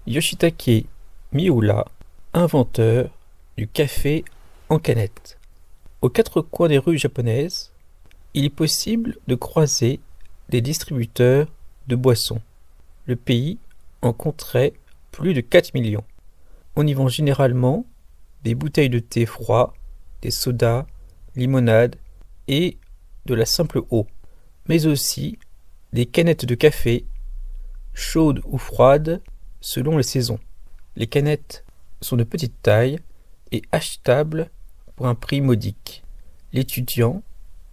Yoshitake Miura, inventeur du café en canette. Aux quatre coins des rues japonaises, il est possible de croiser des distributeurs de boissons. Le pays en compterait plus de 4 millions. On y vend généralement des bouteilles de thé froid, des sodas, limonades et de la simple eau, mais aussi des canettes de café, chaudes ou froides selon les saisons. Les canettes sont de petite taille et achetables pour un prix modique. L'étudiant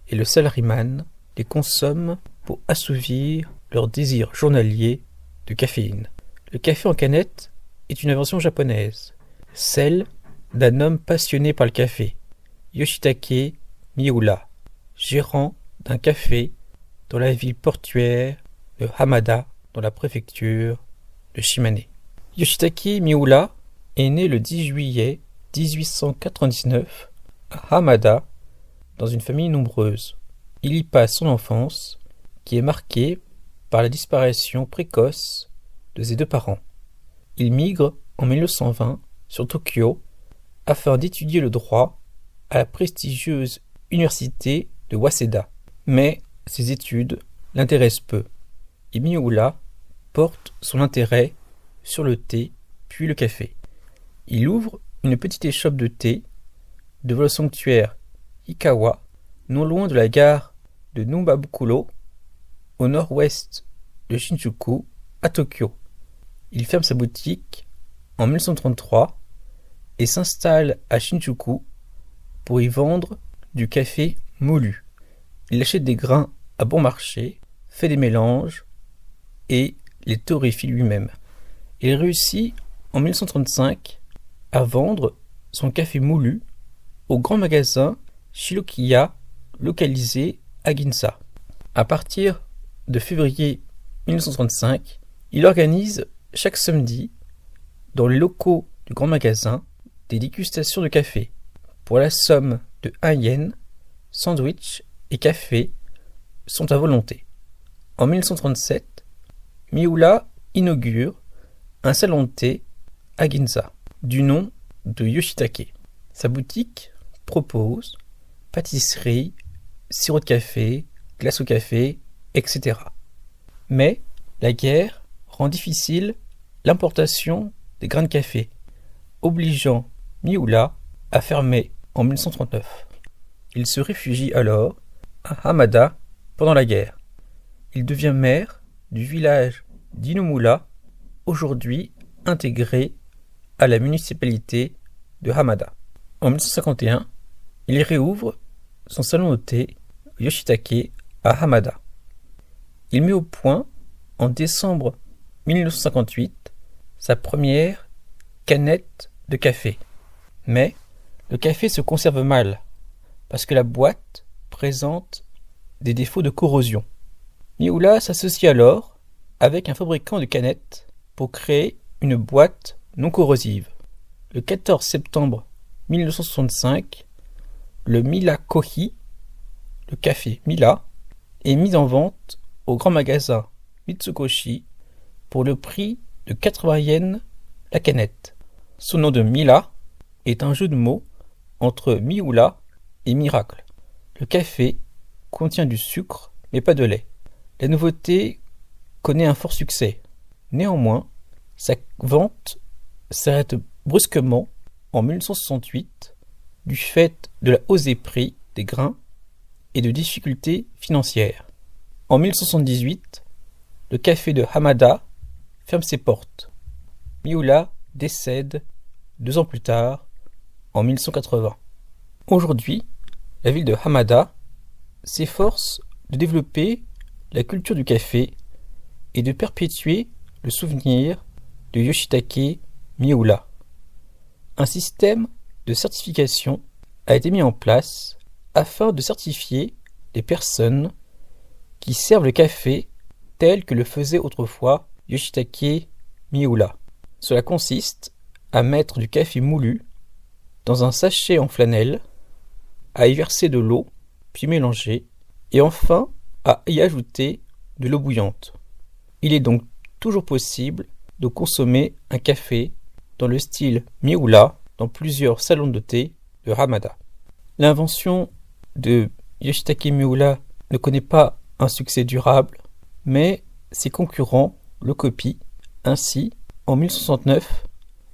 et le salariman les consomment pour assouvir leur désir journalier de caféine. Le café en canette est une invention japonaise, celle d'un homme passionné par le café, Yoshitake Miura, gérant d'un café dans la ville portuaire de Hamada dans la préfecture de Shimane. Yoshitake Miura est né le 10 juillet 1899 à Hamada dans une famille nombreuse. Il y passe son enfance qui est marquée par la disparition précoce de ses deux parents. Il migre en 1920 sur Tokyo afin d'étudier le droit à la prestigieuse université de Waseda. Mais ses études l'intéressent peu et Miura porte son intérêt sur le thé puis le café. Il ouvre une petite échoppe de thé devant le sanctuaire Ikawa, non loin de la gare de Numbabukuro, au nord-ouest de Shinjuku, à Tokyo. Il ferme sa boutique en 1933 et s'installe à Shinjuku pour y vendre du café moulu. Il achète des grains à bon marché, fait des mélanges et les torréfie lui-même. Il réussit en 1935 à vendre son café moulu au grand magasin Shirokiya localisé à Ginza. À partir de février 1935, il organise chaque samedi dans les locaux du grand magasin des dégustations de café. Pour la somme de 1 yen, sandwich et café sont à volonté. En 1937, Miura inaugure un salon de thé à Ginza, du nom de Yoshitake. Sa boutique propose pâtisserie, sirop de café, glace au café, etc. Mais la guerre rend difficile l'importation des grains de café, obligeant Miura à fermer en 1939. Il se réfugie alors à Hamada pendant la guerre. Il devient maire du village d'Inomura, aujourd'hui intégré à la municipalité de Hamada. En 1951, il réouvre son salon de thé Yoshitake à Hamada. Il met au point, en décembre 1958, sa première canette de café. Mais le café se conserve mal, parce que la boîte présente des défauts de corrosion. Miura s'associe alors avec un fabricant de canettes pour créer une boîte non corrosive. Le 14 septembre 1965, le Mila Kohi, le café Mila, est mis en vente au grand magasin Mitsukoshi pour le prix de 80 yens la canette. Son nom de Mila est un jeu de mots entre Miura et miracle. Le café contient du sucre mais pas de lait. La nouveauté connaît un fort succès. Néanmoins, sa vente s'arrête brusquement en 1968 du fait de la hausse des prix des grains et de difficultés financières. En 1978, le café de Hamada ferme ses portes. Miura décède 2 ans plus tard, en 1980. Aujourd'hui, la ville de Hamada s'efforce de développer la culture du café et de perpétuer le souvenir de Yoshitake Miura. Un système de certification a été mis en place afin de certifier les personnes qui servent le café tel que le faisait autrefois Yoshitake Miura. Cela consiste à mettre du café moulu dans un sachet en flanelle, à y verser de l'eau, puis mélanger, et enfin à y ajouter de l'eau bouillante. Il est donc toujours possible de consommer un café dans le style Miura dans plusieurs salons de thé de Hamada. L'invention de Yoshitake Miura ne connaît pas un succès durable, mais ses concurrents le copient. Ainsi, en 1069,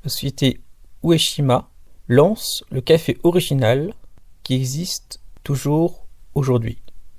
la société Ueshima lance le café original qui existe toujours aujourd'hui.